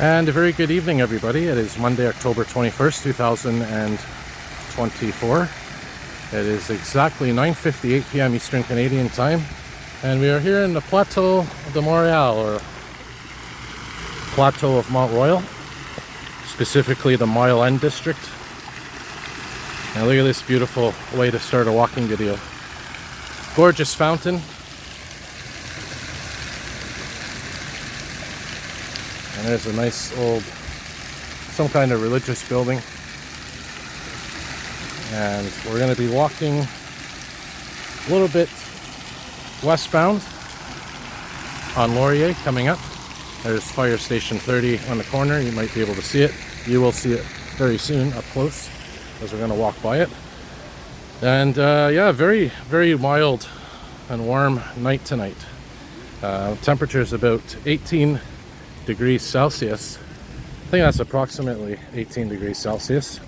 And a very good evening, everybody. It is Monday, October 21st, 2024. It is exactly 9:58 p.m. Eastern Canadian Time, and we are here in the Plateau Mont-Royal, or Plateau of Mont-Royal, specifically the Mile End district. And look at this beautiful way to start a walking video. Gorgeous fountain. And there's a nice old, some kind of religious building. And we're going to be walking a little bit westbound on Laurier coming up. There's fire station 30 on the corner. You might be able to see it. You will see it very soon up close as we're going to walk by it. And yeah, very, very mild and warm night tonight. Temperature is about 18 degrees Celsius. I think that's approximately 18 degrees Celsius,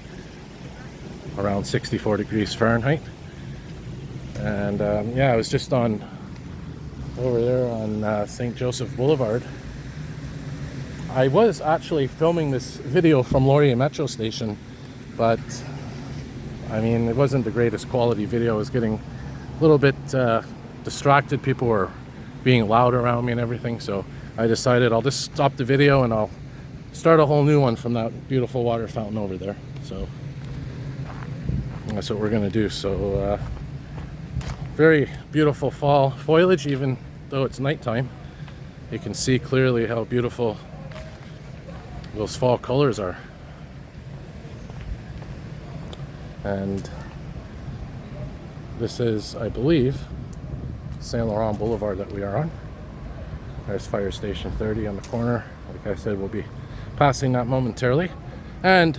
around 64 degrees Fahrenheit. And yeah, I was just on over there on St. Joseph Boulevard. I was actually filming this video from Laurier Metro Station, but I mean, it wasn't the greatest quality video. I was getting a little bit distracted. People were being loud around me and everything, so I decided I'll just stop the video and I'll start a whole new one from that beautiful water fountain over there. So that's what we're gonna do. So very beautiful fall foliage, even though it's nighttime. You can see clearly how beautiful those fall colors are. And this is, I believe, Saint Laurent Boulevard that we are on. There's fire station 30 on the corner. Like I said, we'll be passing that momentarily. And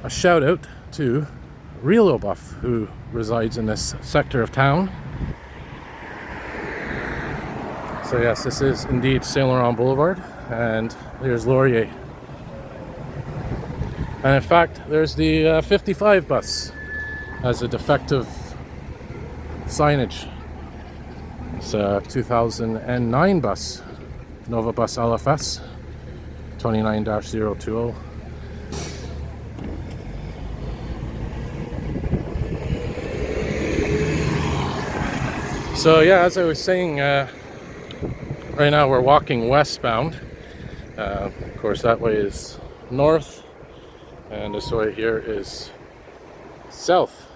a shout out to Real Buff, who resides in this sector of town. So yes, this is indeed Saint Laurent Boulevard, and there's Laurier. And in fact, there's the 55 bus as a defective signage. It's a 2009 bus, Nova Bus LFS 29-020. So yeah, as I was saying, right now we're walking westbound. Of course, that way is north, and this way here is south.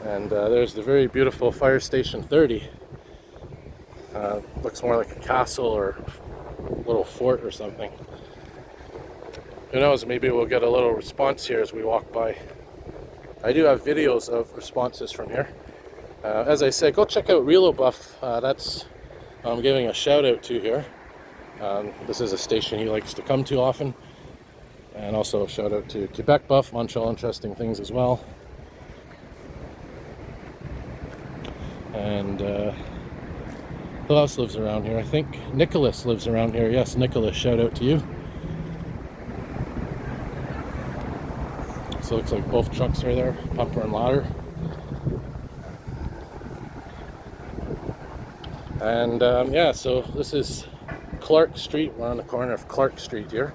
And there's the very beautiful fire station 30. Looks more like a castle or a little fort or something. Who knows, maybe we'll get a little response here as we walk by. I do have videos of responses from here. As I said, go check out Real Buff. That's I'm giving a shout out to here. This is a station he likes to come to often. And also a shout out to Quebec Buff, Montreal Interesting Things as well. And who else lives around here? I think Nicholas lives around here. Yes, Nicholas, shout out to you. So it looks like both trucks are there, pumper and ladder. And yeah, so this is Clark Street. We're on the corner of Clark Street here.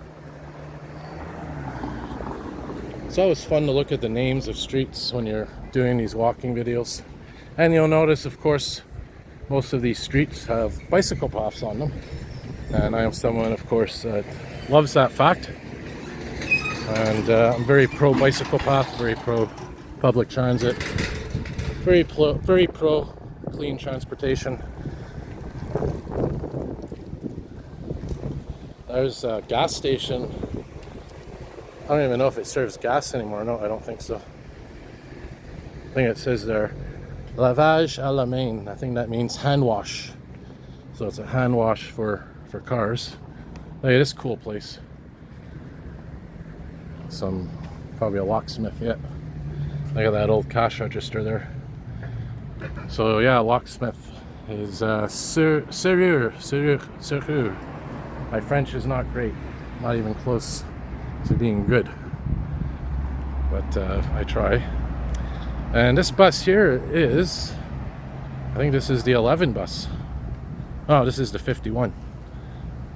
It's always fun to look at the names of streets when you're doing these walking videos. And you'll notice, of course, most of these streets have bicycle paths on them. And I am someone, of course, that loves that fact. And I'm very pro bicycle path, very pro public transit, very pro clean transportation. There's a gas station. I don't even know if it serves gas anymore. No, I don't think so. I think it says there, lavage à la main. I think that means hand wash. So it's a hand wash for cars. Look at this cool place. Probably a locksmith, yeah. Look at that old cash register there. So yeah, locksmith is serrure. My French is not great, not even close to being good, but I try. And this bus here is, I think this is the 11 bus. Oh, this is the 51.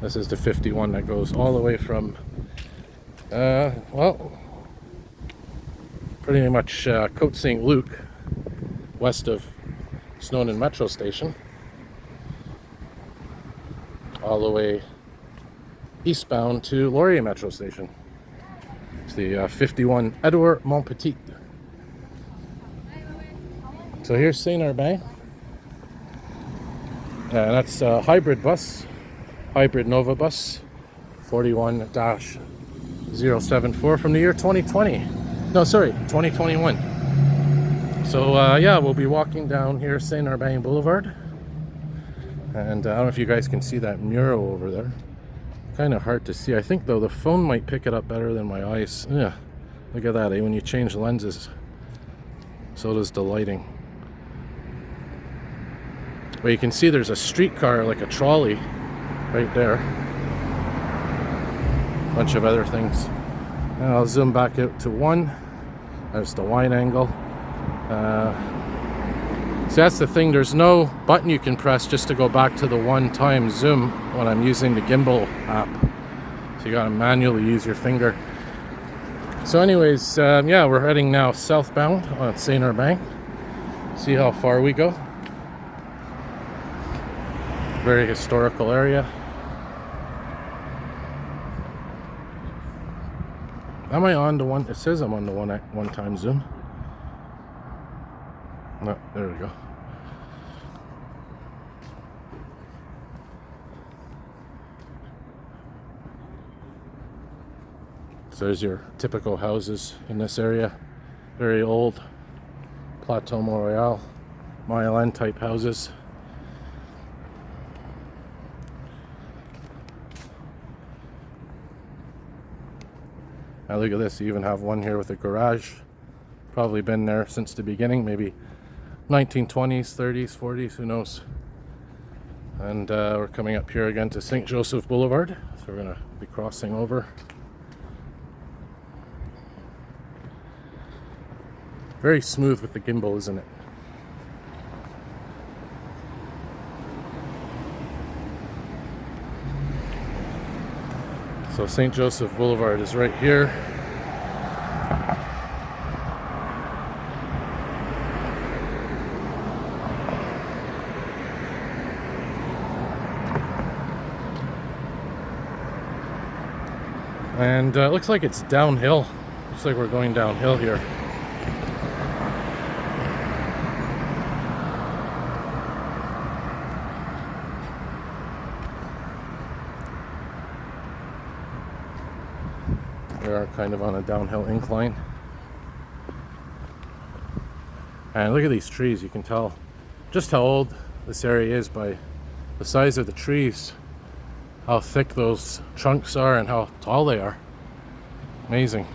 This is the 51 that goes all the way from, well, pretty much Côte St. Luc, west of Snowden Metro Station, all the way eastbound to Laurier Metro Station. It's the 51 Edouard Montpetit. So here's Saint-Urbain. That's a hybrid bus, hybrid Nova bus, 41-074 from the year 2020. No, sorry, 2021. So yeah, we'll be walking down here Saint-Urbain Boulevard. And I don't know if you guys can see that mural over there. Kind of hard to see. I think though the phone might pick it up better than my eyes. Yeah, look at that, eh? When you change lenses, so does the lighting. But you can see there's a streetcar, like a trolley, right there. Bunch of other things. And I'll zoom back out to 1. There's the wide angle. So that's the thing, there's no button you can press just to go back to the one-time zoom when I'm using the gimbal app. So you gotta manually use your finger. So anyways, yeah, we're heading now southbound on Saint-Urbain. See how far we go. Very historical area. Am I on the one? It says I'm on the one-time zoom. No, there we go. So there's your typical houses in this area. Very old Plateau Mont-Royal, Mile type houses. Now look at this, you even have one here with a garage. Probably been there since the beginning, maybe 1920s, 30s, 40s, who knows. And we're coming up here again to St. Joseph Boulevard, so we're going to be crossing over. Very smooth with the gimbal, isn't it? So St. Joseph Boulevard is right here. And it looks like it's downhill. Looks like we're going downhill here. We are kind of on a downhill incline. And look at these trees. You can tell just how old this area is by the size of the trees. How thick those trunks are and how tall they are. Amazing.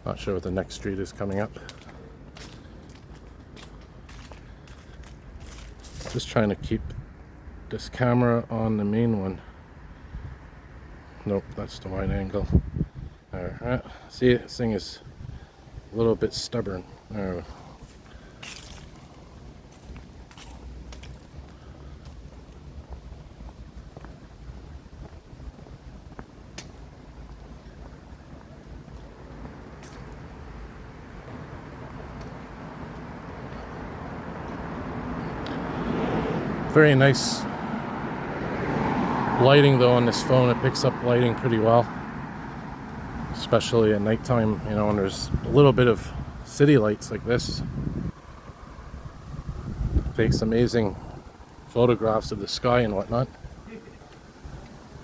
Not sure what the next street is coming up. Just trying to keep this camera on the main one. Nope, that's the wide angle. Alright, see, this thing is a little bit stubborn. There we go. Very nice lighting though on this phone. It picks up lighting pretty well, especially at nighttime, you know, when there's a little bit of city lights like this. It takes amazing photographs of the sky and whatnot.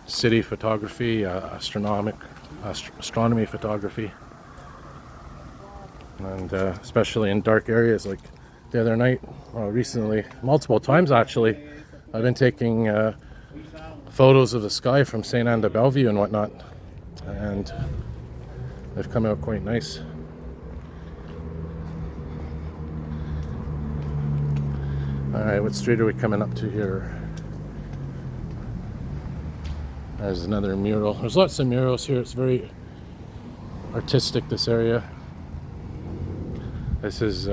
City photography, astronomy photography, and especially in dark areas like the other night, recently, multiple times actually, I've been taking photos of the sky from St. Anne de Bellevue and whatnot, and they've come out quite nice. Alright, what street are we coming up to here? There's another mural. There's lots of murals here. It's very artistic, this area. This is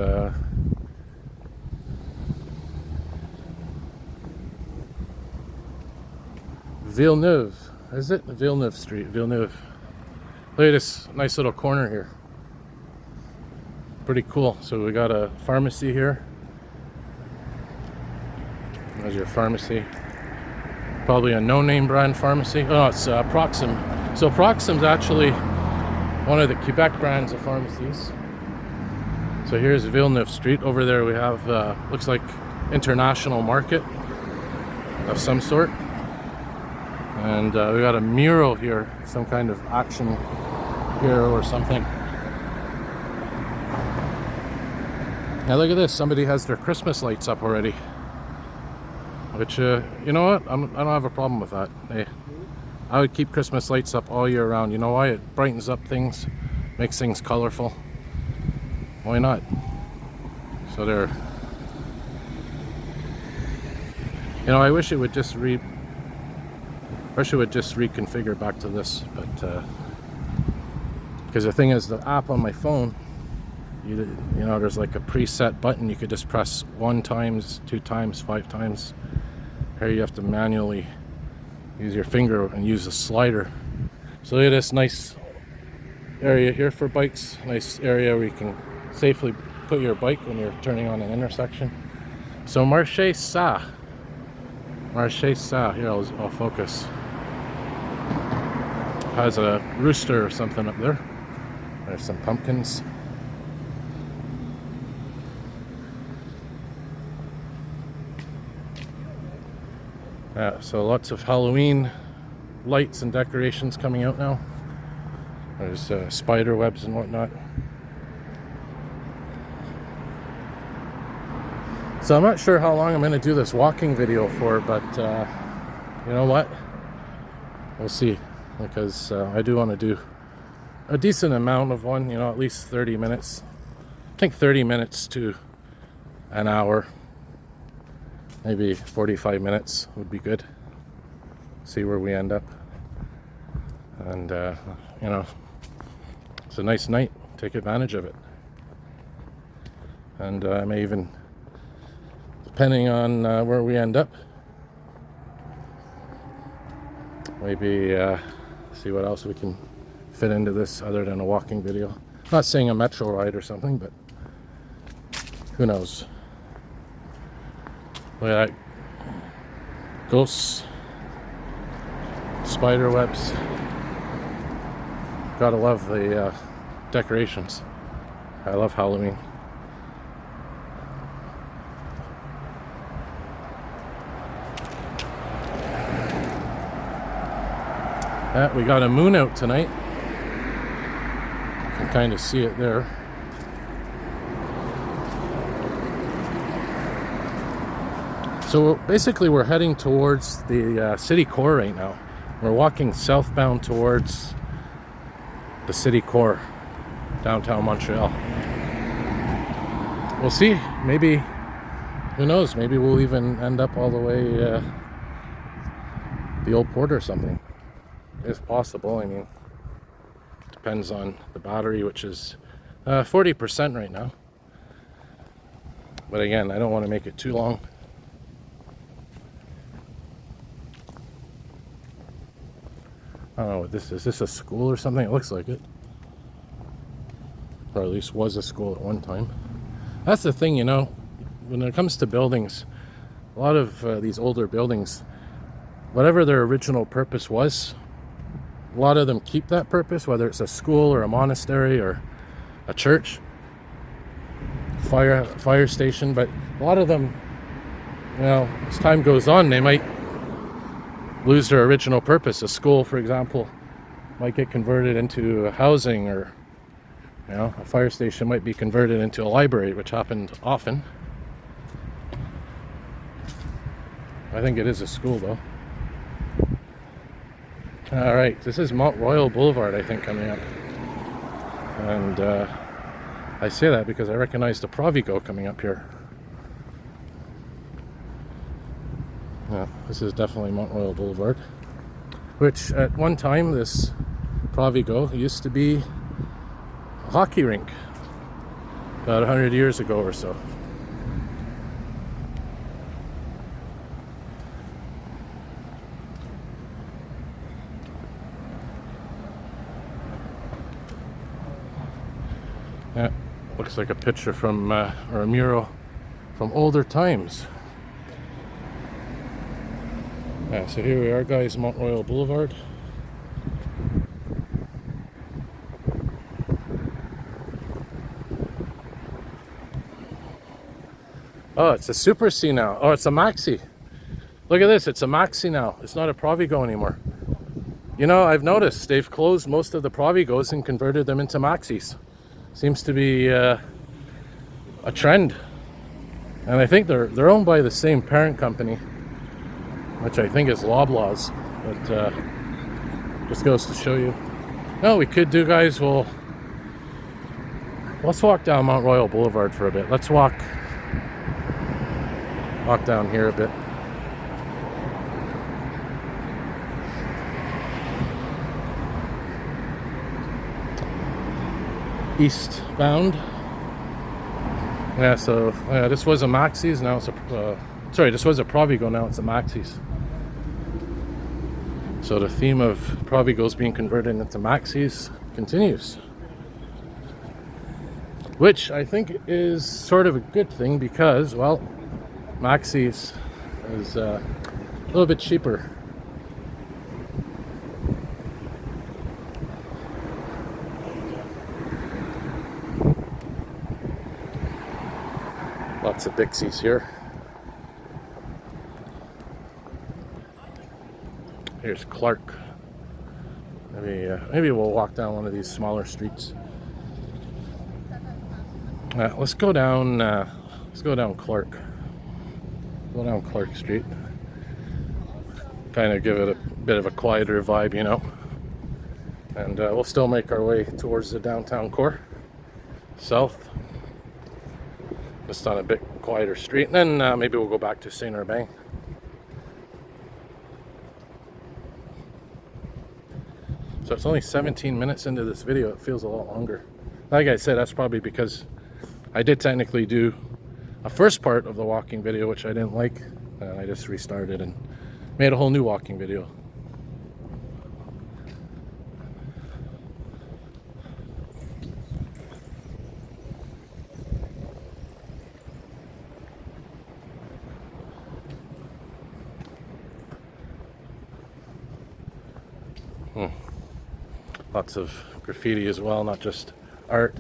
Villeneuve. Is it? Villeneuve Street. Villeneuve. Look at this nice little corner here. Pretty cool. So we got a pharmacy here. There's your pharmacy. Probably a no-name brand pharmacy. Oh, it's Proxim. So Proxim's actually one of the Quebec brands of pharmacies. So here's Villeneuve Street. Over there we have, looks like international market of some sort. And we got a mural here, some kind of action hero or something. Now look at this, somebody has their Christmas lights up already. Which, you know what, I don't have a problem with that. Hey, I would keep Christmas lights up all year round. You know why? It brightens up things, makes things colorful. Why not? So there. You know, I wish it would just reconfigure back to this, but because the thing is, the app on my phone, you know, there's like a preset button. You could just press 1 times, 2 times, 5 times. Here you have to manually use your finger and use a slider. So look at this nice area here for bikes. Nice area where you can safely put your bike when you're turning on an intersection. So Marché Ça. Marché Ça. Here, I'll focus. Has a rooster or something up there. There's some pumpkins. So lots of Halloween lights and decorations coming out now. There's spider webs and whatnot. So I'm not sure how long I'm going to do this walking video for, but you know what? We'll see, because I do want to do a decent amount of one, you know, at least 30 minutes. I think 30 minutes to an hour. Maybe 45 minutes would be good. See where we end up. And, you know, it's a nice night. Take advantage of it. And I may even, depending on where we end up, maybe see what else we can fit into this other than a walking video. Not saying a metro ride or something, but who knows. Look at that. Ghosts. Spider webs. Gotta love the decorations. I love Halloween. We got a moon out tonight. You can kind of see it there. So basically we're heading towards the city core right now. We're walking southbound towards the city core, downtown Montreal. We'll see, maybe, who knows, maybe we'll even end up all the way the old port or something. If possible. I mean, depends on the battery, which is 40% right now. But again, I don't want to make it too long. I don't know what this is. Is this a school or something? It looks like it. Or at least was a school at one time. That's the thing, you know, when it comes to buildings, a lot of these older buildings, whatever their original purpose was, a lot of them keep that purpose, whether it's a school or a monastery or a church, fire station. But a lot of them, you know, as time goes on, they might lose their original purpose. A school, for example, might get converted into housing, or, you know, a fire station might be converted into a library, which happened often. I think it is a school, though. All right, this is Mont-Royal Boulevard, I think, coming up. And I say that because I recognize the Provigo coming up here. Yeah, this is definitely Mont-Royal Boulevard. which at one time this Provigo used to be a hockey rink about 100 years ago or so. Yeah, looks like a picture from, or a mural from older times. Yeah, so here we are, guys, Mont-Royal Boulevard. Oh, it's a Super C now. Oh, it's a Maxi. Look at this, it's a Maxi now. It's not a Provigo anymore. You know, I've noticed they've closed most of the Provigos and converted them into Maxis. Seems to be a trend. And I think they're owned by the same parent company, which I think is Loblaws. But just goes to show you. No, we could do, guys, let's walk down Mont-Royal Boulevard for a bit. Let's walk down here a bit. Eastbound. Yeah, so this was a Maxis, now it's a sorry, this was a Provigo, now it's a Maxis. So the theme of Provigos being converted into Maxis continues, which I think is sort of a good thing because, well, Maxis is a little bit cheaper. Lots of Dixies here. Here's Clark. Maybe we'll walk down one of these smaller streets. Let's go down. Let's go down Clark. Go down Clark Street. Kind of give it a bit of a quieter vibe, you know. And we'll still make our way towards the downtown core, south. Just on a bit quieter street, and then maybe we'll go back to Saint Urbain. So it's only 17 minutes into this video. It feels a lot longer. Like I said, that's probably because I did technically do a first part of the walking video, which I didn't like, and I just restarted and made a whole new walking video. Lots of graffiti as well, not just art.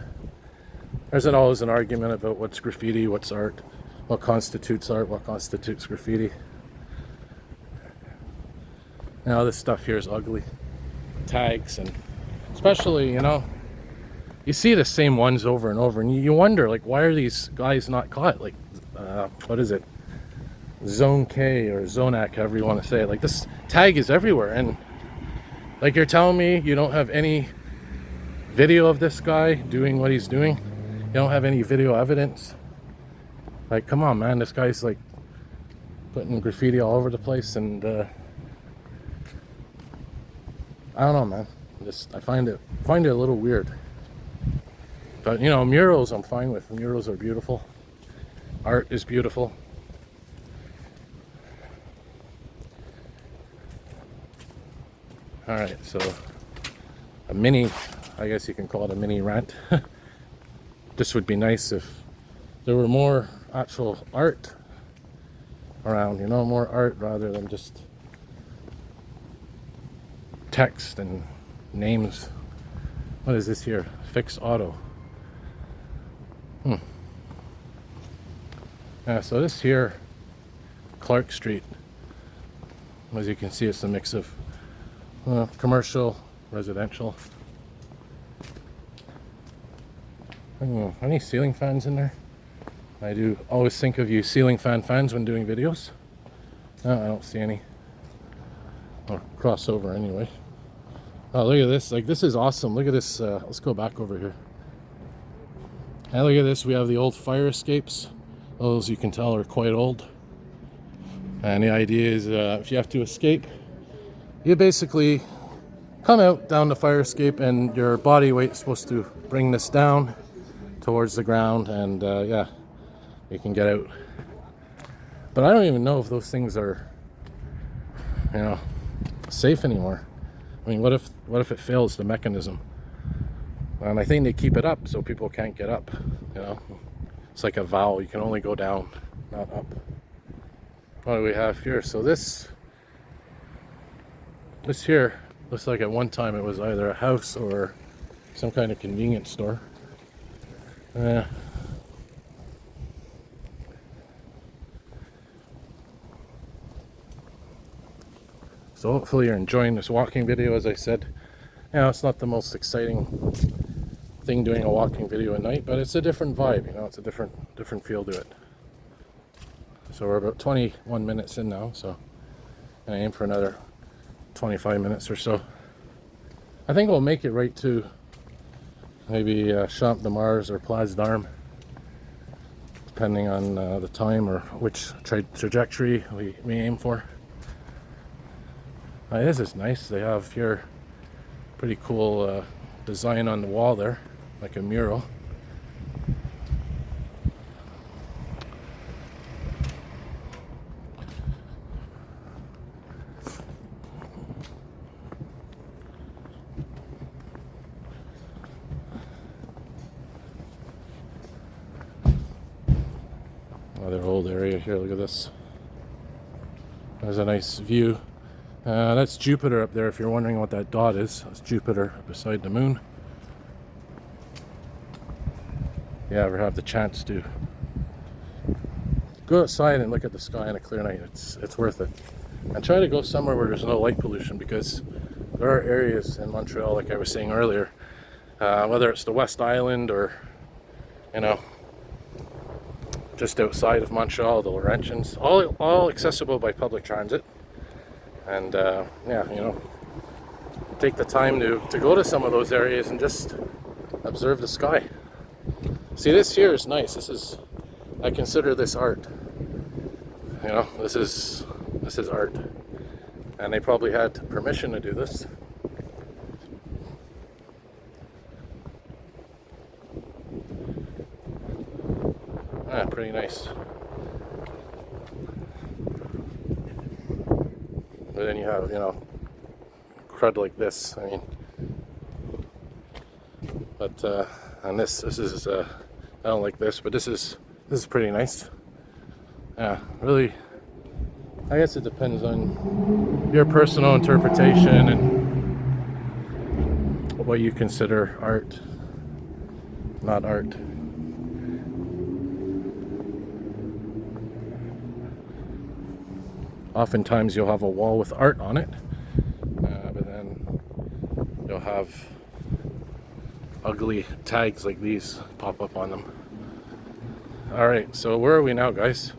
There's always an argument about what's graffiti, what's art, what constitutes art, what constitutes graffiti. Now this stuff here is ugly. Tags, and especially, you know, you see the same ones over and over, and you wonder, like, why are these guys not caught? Like, what is it? Zone K or Zonac, however you want to say it. Like, this tag is everywhere, and like, you're telling me you don't have any video of this guy doing what he's doing? You don't have any video evidence? Like, come on, man. This guy's like putting graffiti all over the place, and I don't know, man. I find it a little weird. But, you know, murals I'm fine with. Murals are beautiful. Art is beautiful. Alright, so a mini, I guess you can call it a mini rant. This would be nice if there were more actual art around, you know, more art rather than just text and names. What is this here? Fix Auto. Yeah, so this here, Clark Street, as you can see, it's a mix of commercial, residential. Any ceiling fans in there? I do always think of you ceiling fans when doing videos. No, I don't see any. Or crossover anyway. Oh, look at this. Like, this is awesome. Look at this. Let's go back over here. And look at this. We have the old fire escapes. Those, you can tell, are quite old. And the idea is if you have to escape, you basically come out down the fire escape, and your body weight is supposed to bring this down towards the ground, and yeah, you can get out. But I don't even know if those things are, you know, safe anymore. I mean, what if it fails the mechanism? And I think they keep it up so people can't get up, you know. It's like a valve, you can only go down, not up. What do we have here? So this here looks like at one time it was either a house or some kind of convenience store. So hopefully you're enjoying this walking video. As I said, you know, it's not the most exciting thing doing a walking video at night, but it's a different vibe, you know, it's a different feel to it. So we're about 21 minutes in now, so I aim for another 25 minutes or so. I think we'll make it right to maybe Champ de Mars or Place d'Armes, depending on the time or which trajectory we aim for. This is nice. They have here pretty cool design on the wall there, like a mural. Another old area here, look at this. There's a nice view. That's Jupiter up there, if you're wondering what that dot is. That's Jupiter beside the moon. Yeah, ever have the chance to go outside and look at the sky on a clear night, it's worth it. And try to go somewhere where there's no light pollution, because there are areas in Montreal, like I was saying earlier, whether it's the West Island or, you know, just outside of Montreal, the Laurentians, all accessible by public transit. And yeah, you know, take the time to go to some of those areas and just observe the sky. See, this here is nice. I consider this art. You know, this is art. And they probably had permission to do this. Pretty nice. But then you have, you know, crud like this. I mean, but and this is I don't like this, but this is pretty nice. Yeah, really. I guess it depends on your personal interpretation and what you consider art, not art. Oftentimes you'll have a wall with art on it, but then you'll have ugly tags like these pop up on them. Alright, so where are we now, guys?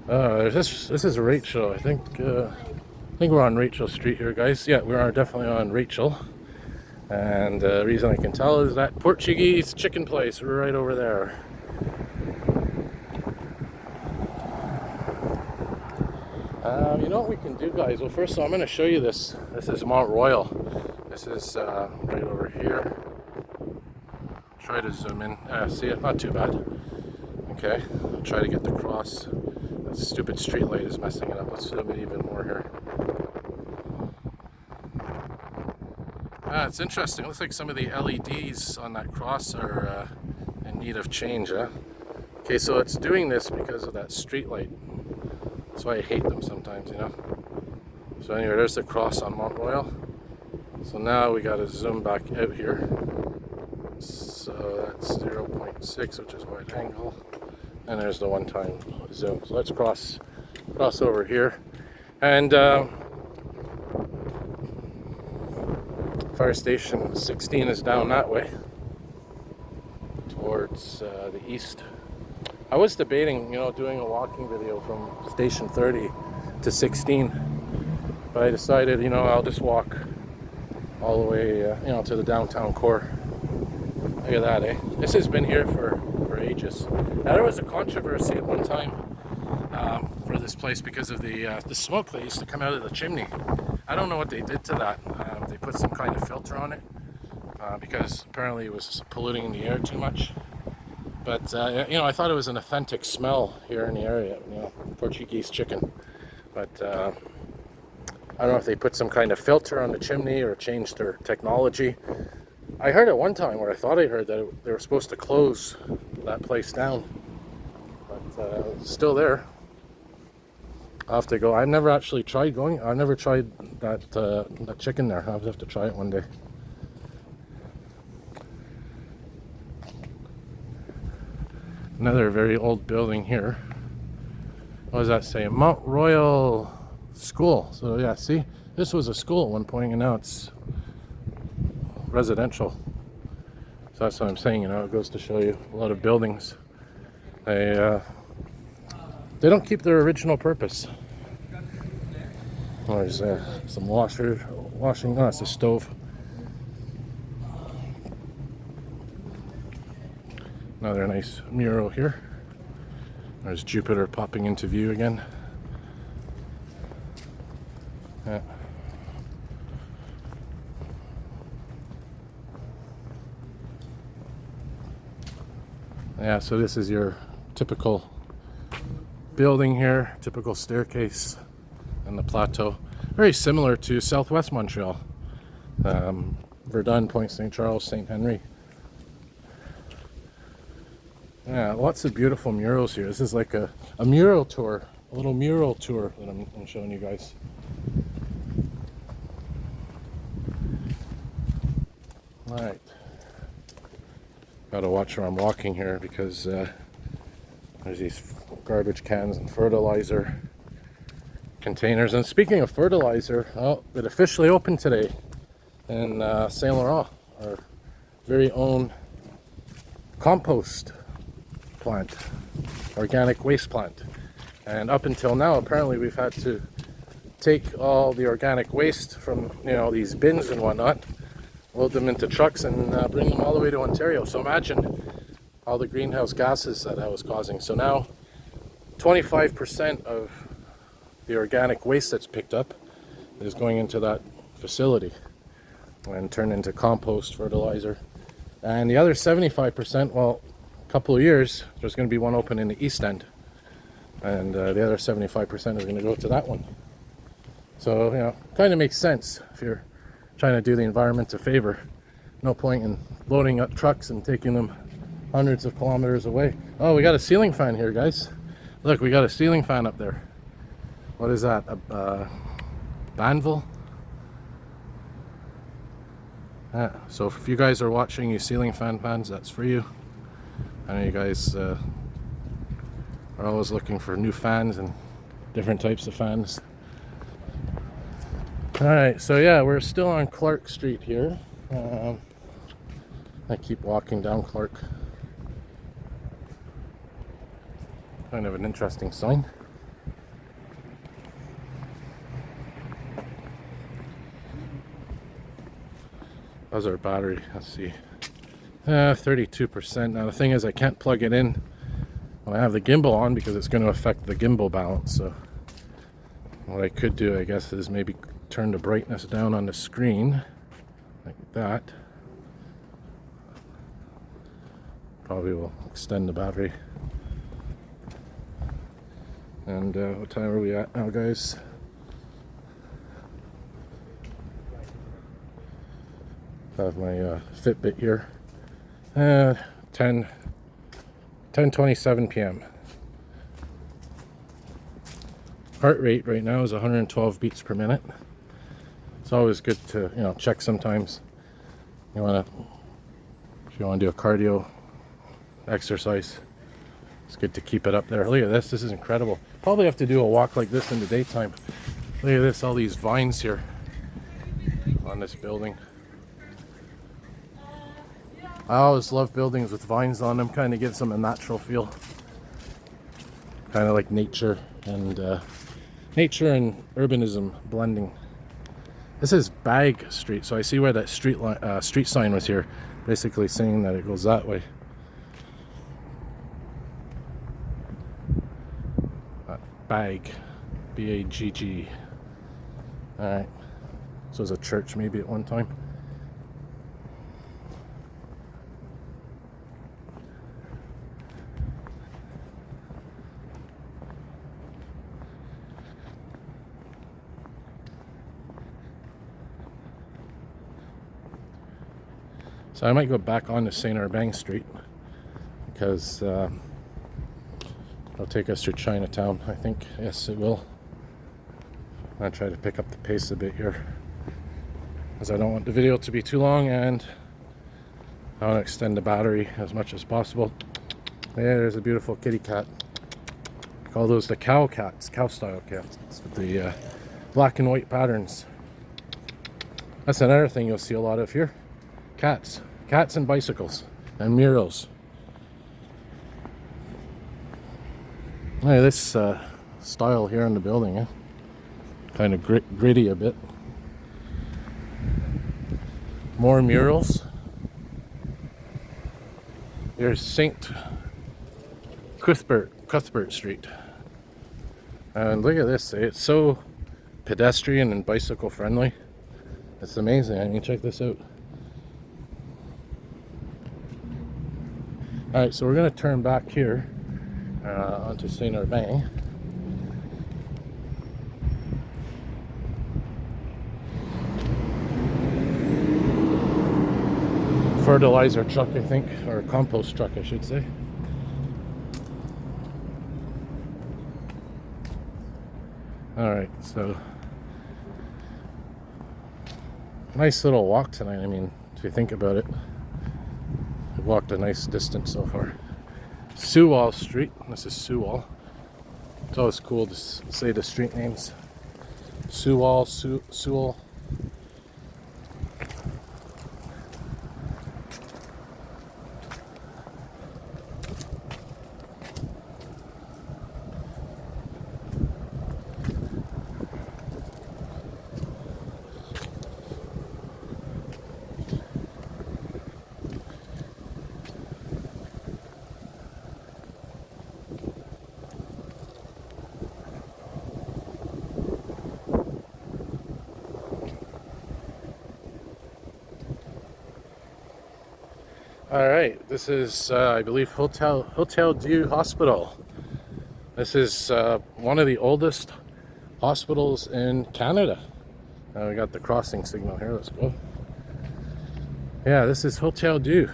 This is Rachel. I think we're on Rachel Street here, guys. Yeah, we are definitely on Rachel. And the reason I can tell is that Portuguese chicken place right over there. You know what we can do, guys? Well, first of all, I'm going to show you this. This is Mont-Royal. This is right over here. Try to zoom in. See it? Not too bad. Okay, I'll try to get the cross. That stupid street light is messing it up. Let's zoom in even more here. It's interesting. It looks like some of the LEDs on that cross are in need of change. Okay, so it's doing this because of that street light. That's why I hate them sometimes, you know. So anyway, there's the cross on Mont-Royal. So now we got to zoom back out here. So that's 0.6, which is wide angle. And there's the one-time zoom. So let's cross over here. And fire station 16 is down that way towards the east. I was debating, you know, doing a walking video from station 30 to 16, but I decided, you know, I'll just walk all the way, you know, to the downtown core. Look at that, eh? This has been here for ages. Now, there was a controversy at one time for this place because of the smoke that used to come out of the chimney. I don't know what they did to that. They put some kind of filter on it because apparently it was polluting the air too much. But you know, I thought it was an authentic smell here in the area, you know, Portuguese chicken. But I don't know if they put some kind of filter on the chimney or changed their technology. I heard at one time, or I thought I heard, that they were supposed to close that place down, but it's still there. I'll have to go. I've never actually tried going. I've never tried that chicken there. I'll have to try it one day. Another very old building here. What does that say? Mont-Royal School. So yeah, see, this was a school at one point, and now it's residential. So that's what I'm saying. You know, it goes to show you a lot of buildings. They don't keep their original purpose. Oh, there's some washing. Oh, it's a stove. Another nice mural here. There's Jupiter popping into view again. Yeah. Yeah, so this is your typical building here, typical staircase in the plateau. Very similar to southwest Montreal. Verdun, Point St. Charles, St. Henry. Yeah, lots of beautiful murals here. This is like a mural tour, a little mural tour that I'm showing you guys. Alright. Gotta watch where I'm walking here because there's these garbage cans and fertilizer containers. And speaking of fertilizer, oh, it officially opened today in Saint Laurent, our very own compost plant, organic waste plant. And up until now, apparently we've had to take all the organic waste from, you know, these bins and whatnot, load them into trucks and bring them all the way to Ontario. So imagine all the greenhouse gases that was causing. So now 25% of the organic waste that's picked up is going into that facility and turned into compost, fertilizer. And the other 75%, well, a couple of years, there's going to be one open in the East End. And the other 75% is going to go to that one. So, you know, kind of makes sense if you're trying to do the environment a favor. No point in loading up trucks and taking them hundreds of kilometers away. Oh, we got a ceiling fan here, guys. Look, we got a ceiling fan up there. What is that? A Banville? Yeah, so if you guys are watching, you ceiling fan fans, that's for you. I know you guys are always looking for new fans and different types of fans. Alright, so yeah, we're still on Clark Street here. I keep walking down Clark. Kind of an interesting sign. How's our battery? Let's see. 32%. Now the thing is, I can't plug it in when I have the gimbal on because it's going to affect the gimbal balance. So what I could do, I guess, is maybe turn the brightness down on the screen like that. Probably will extend the battery. And what time are we at now, guys? I have my Fitbit here. 10:27 p.m. Heart rate right now is 112 beats per minute. It's always good to, you know, check sometimes. If you want to do a cardio exercise, it's good to keep it up there. Look at this. This is incredible. Probably have to do a walk like this in the daytime. Look at this. All these vines here on this building. I always love buildings with vines on them. Kind of gives them a natural feel. Kind of like nature and urbanism blending. This is Bag Street, so I see where that street sign was here, basically saying that it goes that way. Bag, B-A-G-G. All right, So it was a church maybe at one time. So I might go back on to St. Urbain Street because it'll take us to Chinatown, I think. Yes, it will. I'll try to pick up the pace a bit here because I don't want the video to be too long, and I want to extend the battery as much as possible. Yeah, there's a beautiful kitty cat. Call those the cow cats, cow style cats with the black and white patterns. That's another thing you'll see a lot of here. Cats and bicycles and murals. Hey, this style here in the building, kind of gritty a bit. More murals. There's St. Cuthbert Street, and look at this. It's so pedestrian and bicycle friendly. It's amazing. I mean, check this out. Alright, so we're going to turn back here onto St. Urbain. Fertilizer truck, I think, or compost truck, I should say. Alright, so nice little walk tonight. I mean, if you think about it, I've walked a nice distance so far. Sewall Street. This is Sewall. It's always cool to say the street names. Sewall, Sewall. All right, this is, I believe, Hotel Dieu Hospital. This is one of the oldest hospitals in Canada. We got the crossing signal here. Let's go. Yeah, this is Hotel Dieu.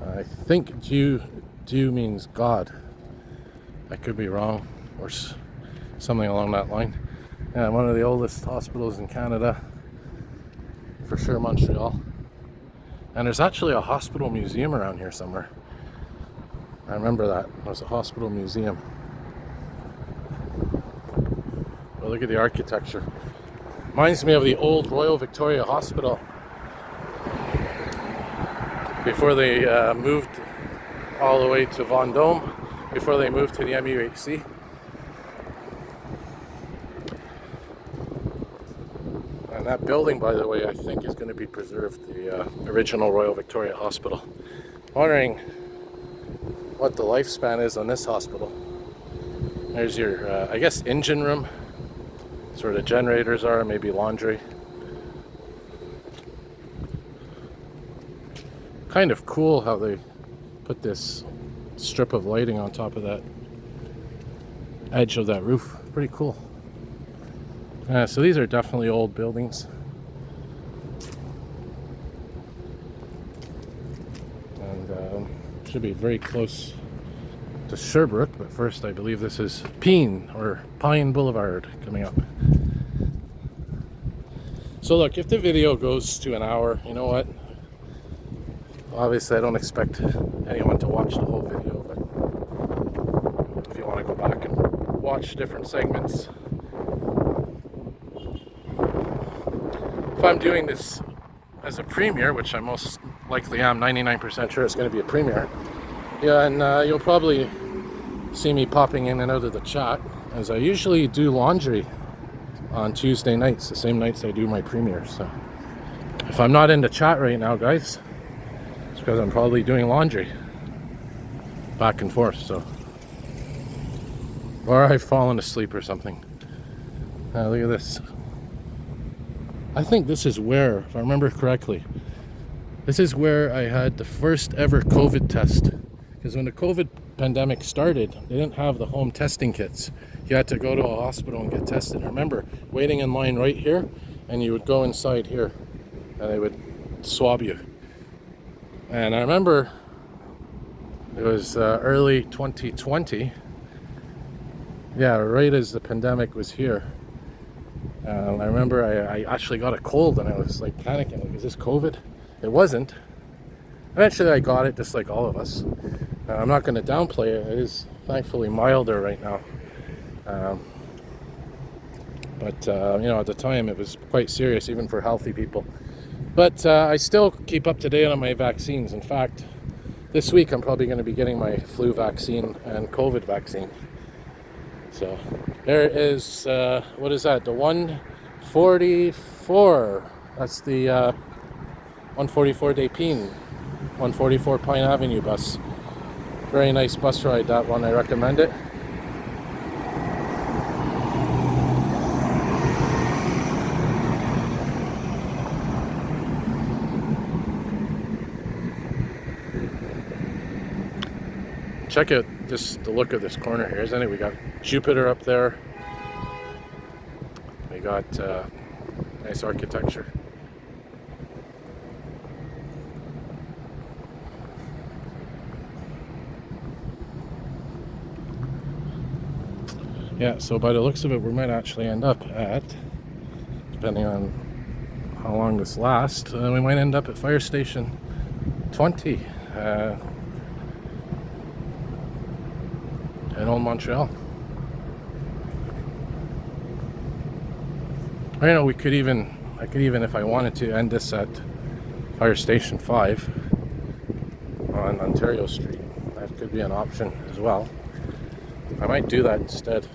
I think Dieu means God. I could be wrong, or something along that line. Yeah, one of the oldest hospitals in Canada. For sure, Montreal. And there's actually a hospital museum around here somewhere. I remember that. There's a hospital museum. Well, look at the architecture. Reminds me of the old Royal Victoria Hospital. Before they moved all the way to Vendôme, before they moved to the MUHC. And that building, by the way, I think is going to be preserved, the original Royal Victoria Hospital. Wondering what the lifespan is on this hospital. There's your, I guess, engine room. Sort of generators are, maybe laundry. Kind of cool how they put this strip of lighting on top of that edge of that roof. Pretty cool. So these are definitely old buildings. And should be very close to Sherbrooke, but first I believe this is Pine Boulevard coming up. So look, if the video goes to an hour, you know what? Obviously I don't expect anyone to watch the whole video, but if you want to go back and watch different segments. If I'm doing this as a premiere, which I most likely am, 99% sure it's going to be a premiere, yeah, and you'll probably see me popping in and out of the chat, as I usually do laundry on Tuesday nights, the same nights I do my premiere. So if I'm not in the chat right now, guys, it's because I'm probably doing laundry back and forth, so, or I've fallen asleep or something. Look at this. I think this is where, if I remember correctly, this is where I had the first ever COVID test. Because when the COVID pandemic started, they didn't have the home testing kits. You had to go to a hospital and get tested. I remember waiting in line right here, and you would go inside here, and they would swab you. And I remember it was early 2020. Yeah, right as the pandemic was here. I remember I actually got a cold, and I was like panicking, like, is this COVID? It wasn't. Eventually I got it, just like all of us. I'm not going to downplay it. It is thankfully milder right now. But you know, at the time it was quite serious, even for healthy people. But I still keep up to date on my vaccines. In fact, this week I'm probably going to be getting my flu vaccine and COVID vaccine. So there is, what is that? The 144. That's the 144 Depine, 144 Pine Avenue bus. Very nice bus ride, that one. I recommend it. Check out just the look of this corner here, isn't it? We got Jupiter up there. We got nice architecture. Yeah, so by the looks of it, we might actually end up at, depending on how long this lasts, we might end up at Fire Station 20. In old Montreal. I know I could even, if I wanted to, end this at Fire Station 5 on Ontario Street. That could be an option as well. I might do that instead.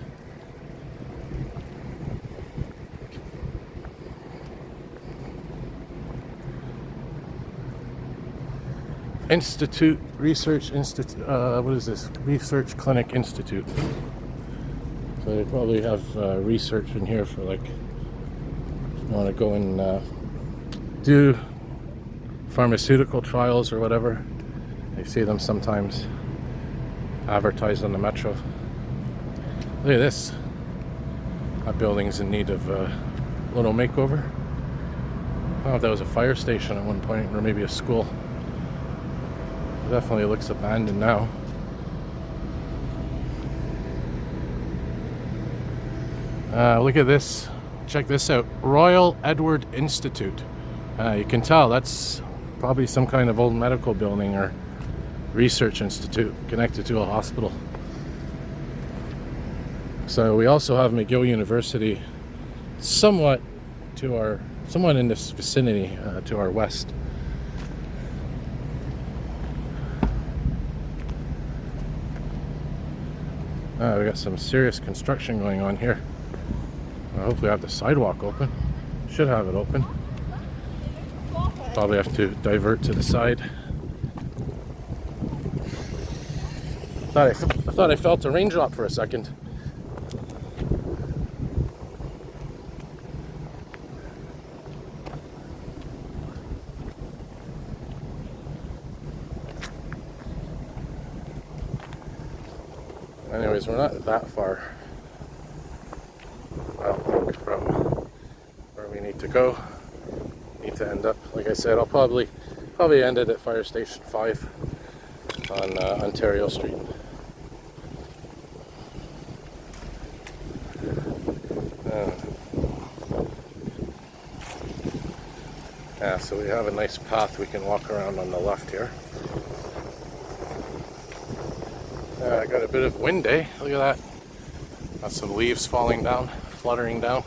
Institute Research Institute. What is this? Research Clinic Institute. So they probably have research in here for, like, if you want to go and do pharmaceutical trials or whatever. I see them sometimes advertised on the metro. Look at this. That building's in need of a little makeover. I don't know if that was a fire station at one point, or maybe a school. It definitely looks abandoned now. Look at this. Check this out. Royal Edward Institute. You can tell that's probably some kind of old medical building or research institute connected to a hospital. So we also have McGill University somewhat in this vicinity to our west. We got some serious construction going on here. Hopefully I have the sidewalk open. Should have it open. Probably have to divert to the side. I thought I felt a raindrop for a second. Anyways, we're not that far, I don't think, from where we need to go. Need to end up, like I said, I'll probably end it at Fire Station 5 on Ontario Street. Yeah, so we have a nice path we can walk around on the left here. I got a bit of wind, eh? Look at that. Got some leaves falling down, fluttering down.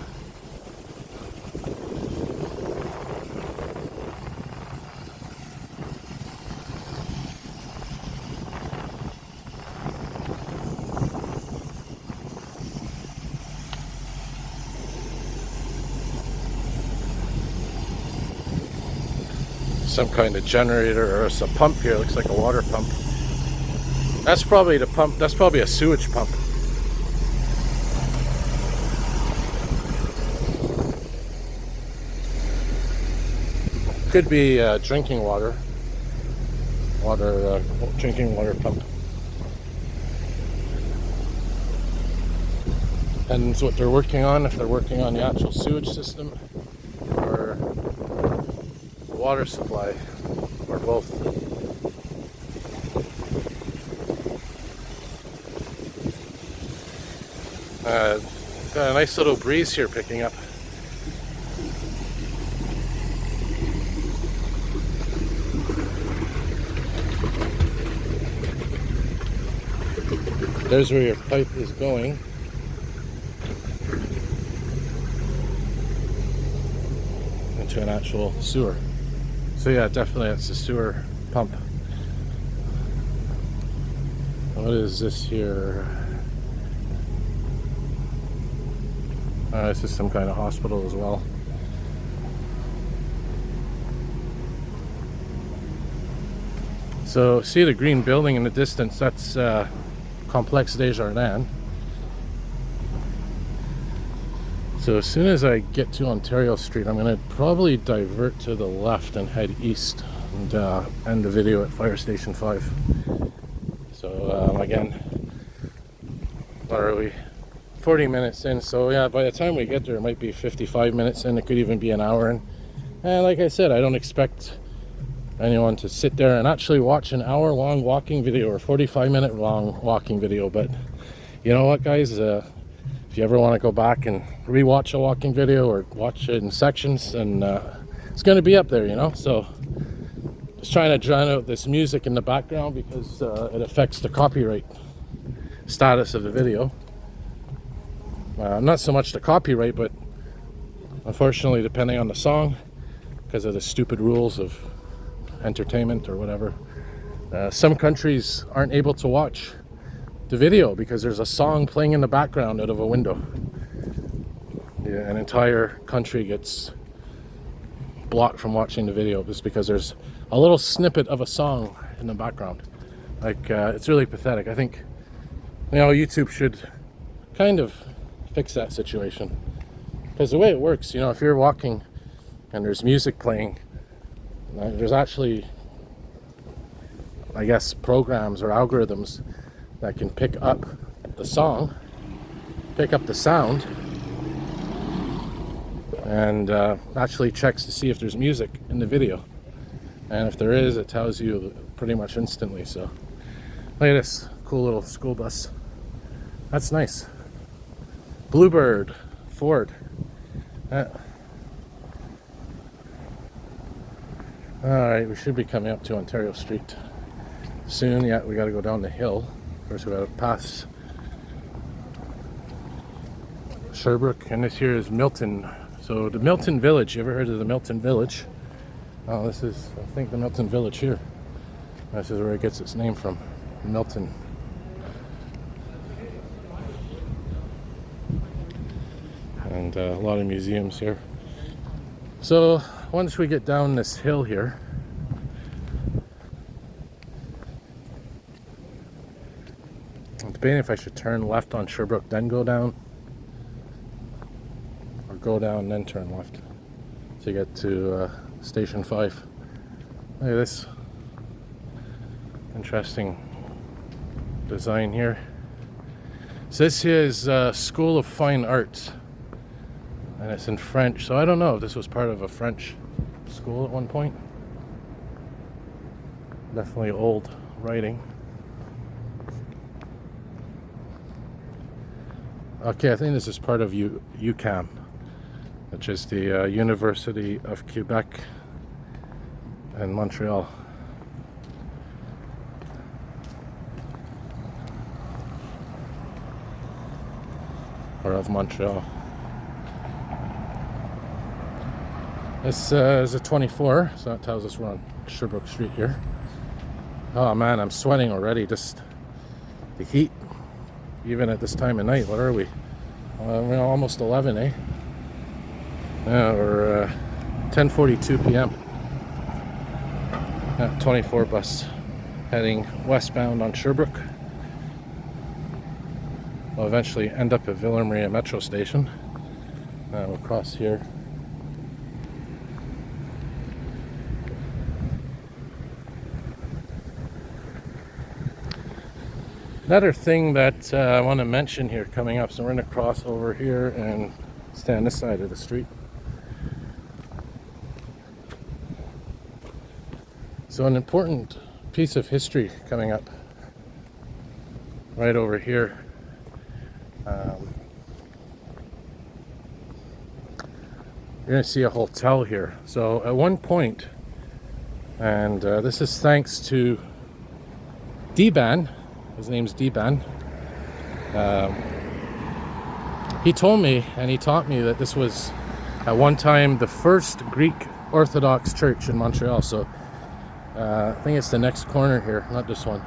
Some kind of generator, or it's a pump here. Looks like a water pump. That's probably the pump. That's probably a sewage pump. Could be drinking water, drinking water pump. Depends what they're working on, if they're working on the actual sewage system or the water supply, or both. Got a nice little breeze here picking up. There's where your pipe is going. Into an actual sewer. So yeah, definitely that's a sewer pump. What is this here? This is some kind of hospital as well. So see the green building in the distance, that's Complex Desjardins. So as soon as I get to Ontario Street, I'm going to probably divert to the left and head east and end the video at Fire Station 5. So again, what are we? 40 minutes in, so yeah, by the time we get there it might be 55 minutes in, it could even be an hour in. And like I said, I don't expect anyone to sit there and actually watch an hour-long walking video or 45-minute long walking video. But you know what, guys, if you ever want to go back and re-watch a walking video or watch it in sections, and it's going to be up there, you know. So just trying to drown out this music in the background because it affects the copyright status of the video. Not so much the copyright, but unfortunately, depending on the song, because of the stupid rules of entertainment or whatever, some countries aren't able to watch the video because there's a song playing in the background out of a window. Yeah, an entire country gets blocked from watching the video just because there's a little snippet of a song in the background. Like, it's really pathetic. I think, you know, YouTube should kind of fix that situation, because the way it works, you know, if you're walking and there's music playing, there's actually, I guess, programs or algorithms that can pick up the song, pick up the sound, and actually checks to see if there's music in the video, and if there is, it tells you pretty much instantly. So look at this cool little school bus. That's nice. Bluebird Ford. Alright, we should be coming up to Ontario Street soon. Yeah, we got to go down the hill. First we got to pass Sherbrooke, and this here is Milton. So the Milton Village, you ever heard of the Milton Village? Oh, this is, I think, the Milton Village here. This is where it gets its name from, Milton. And a lot of museums here. So once we get down this hill here, I'm debating if I should turn left on Sherbrooke then go down, or go down then turn left to get to Station 5. Look at this interesting design here. So this is School of Fine Arts, and it's in French, so I don't know if this was part of a French school at one point. Definitely old writing. Okay, I think this is part of UQAM, which is the University of Quebec in Montreal. Or of Montreal. This is a 24, so that tells us we're on Sherbrooke Street here. Oh man, I'm sweating already, just the heat, even at this time of night. What are we? We're almost 11, eh? Yeah, we're 10:42 p.m. 24 bus heading westbound on Sherbrooke. We'll eventually end up at Ville-Marie metro station. We'll cross here. Another thing that I want to mention here coming up, so we're going to cross over here and stand this side of the street. So an important piece of history coming up right over here. You're going to see a hotel here. So at one point, and this is thanks to D-Ban, his name's D-Ban, he told me and he taught me that this was at one time the first Greek Orthodox church in Montreal. So I think it's the next corner here, not this one.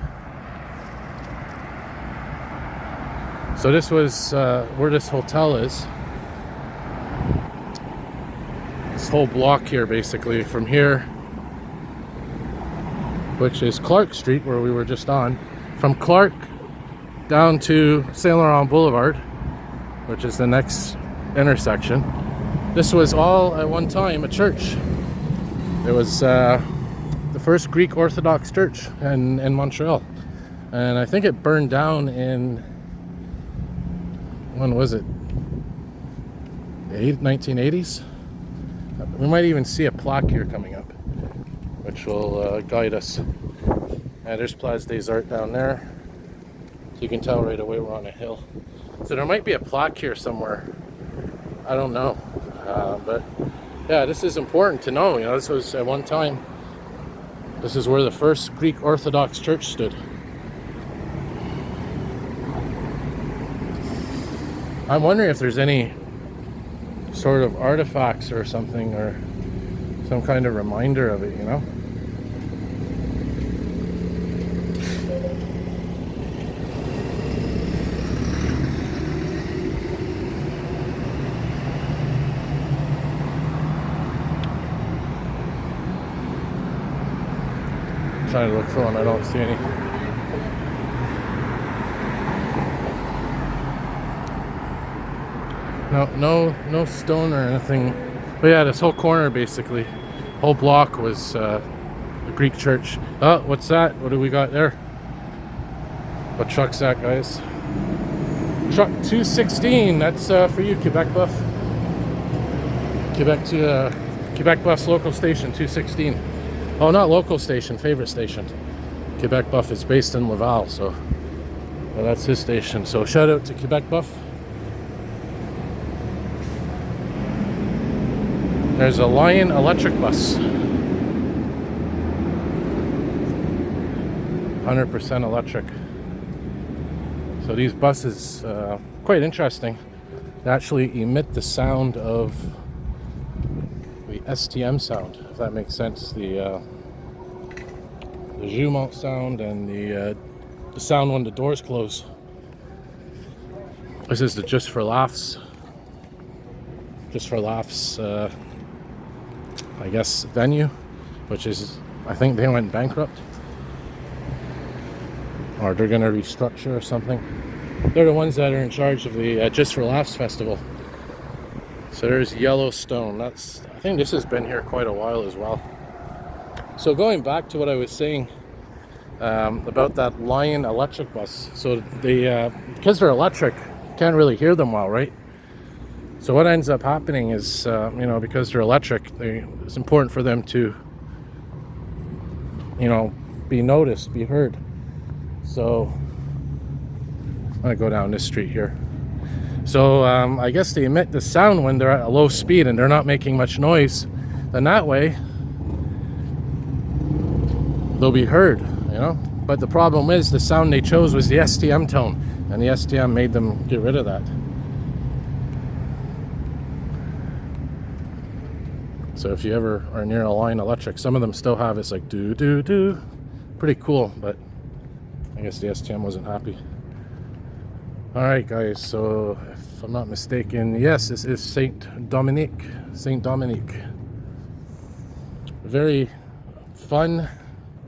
So this was where this hotel is. This whole block here, basically, from here, which is Clark Street, where we were just on, from Clark down to Saint Laurent Boulevard, which is the next intersection. This was all at one time a church. It was the first Greek Orthodox church in Montreal, and I think it burned down in, when was it, the 1980s? We might even see a plaque here coming up, which will guide us. There's Place des Arts down there. You can tell right away we're on a hill. So there might be a plaque here somewhere. I don't know. But yeah, this is important to know. You know, this was at one time, this is where the first Greek Orthodox church stood. I'm wondering if there's any sort of artifacts or something, or some kind of reminder of it, you know? I'm trying to look for one, I don't see any. No stone or anything. But yeah, this whole corner, basically, whole block was the Greek church. Oh, what's that? What do we got there? What truck's that, guys? Truck 216. That's for you, Quebec Buff. Quebec Buff's local station, 216. Oh, not local station, favorite station. Quebec Buff is based in Laval, so well, that's his station. So shout out to Quebec Buff. There's a Lion electric bus. 100% electric. So these buses, quite interesting. They actually emit the sound of the STM sound, if that makes sense. The Jumont sound and the sound when the doors close. This is the Just for Laughs. I guess, venue, which is, I think they went bankrupt, or they're going to restructure or something. They're the ones that are in charge of the Just for Laughs festival. So there's Yellowstone. I think this has been here quite a while as well. So going back to what I was saying about that Lion electric bus. So they, because they're electric, can't really hear them well, right? So what ends up happening is, you know, because they're electric, it's important for them to, you know, be noticed, be heard. So I'm gonna go down this street here. So I guess they emit the sound when they're at a low speed and they're not making much noise. Then that way, they'll be heard, you know. But the problem is the sound they chose was the STM tone, and the STM made them get rid of that. So if you ever are near a Lion electric, some of them still have it's like do do do. Pretty cool, but I guess the STM wasn't happy. Alright guys, so if I'm not mistaken, yes, this is Saint Dominique. Very fun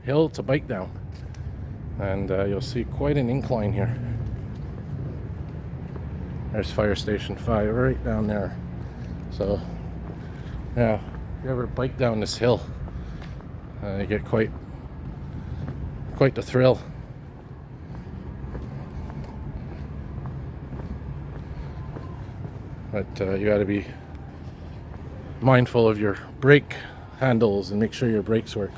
hill to bike down. And you'll see quite an incline here. There's Fire Station 5 right down there. So yeah, if you ever bike down this hill, you get quite the thrill. but you got to be mindful of your brake handles and make sure your brakes work.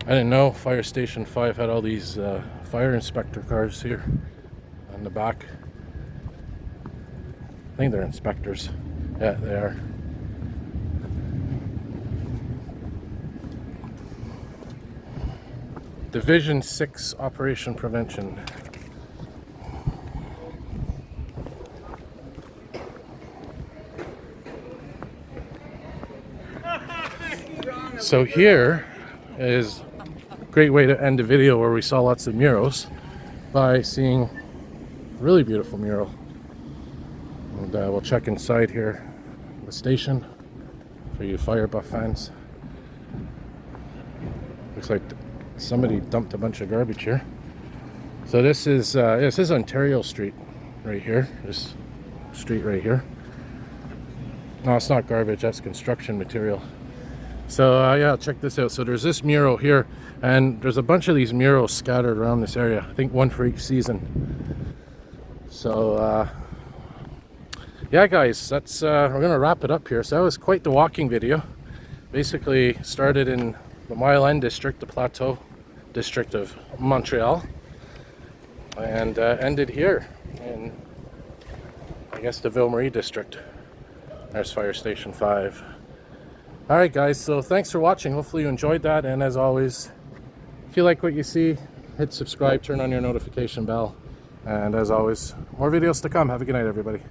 I didn't know Fire Station 5 had all these fire inspector cars here on the back. I think they're inspectors. Yeah, they are. Division 6 Operation Prevention. So here is a great way to end a video where we saw lots of murals by seeing a really beautiful mural. And we'll check inside here, the station, for you fire buff fans. Looks like somebody dumped a bunch of garbage here. So this is Ontario Street right here. This street right here. No, it's not garbage, that's construction material. So yeah, check this out. So there's this mural here, and there's a bunch of these murals scattered around this area. I think one for each season. So yeah guys, that's we're gonna wrap it up here. So that was quite the walking video. Basically started in the Mile End district, the Plateau district of Montreal, and ended here in, I guess, the Ville-Marie district. There's Fire Station 5. Alright guys, so thanks for watching. Hopefully you enjoyed that, and as always, if you like what you see, hit subscribe, turn on your notification bell, and as always, more videos to come. Have a good night, everybody.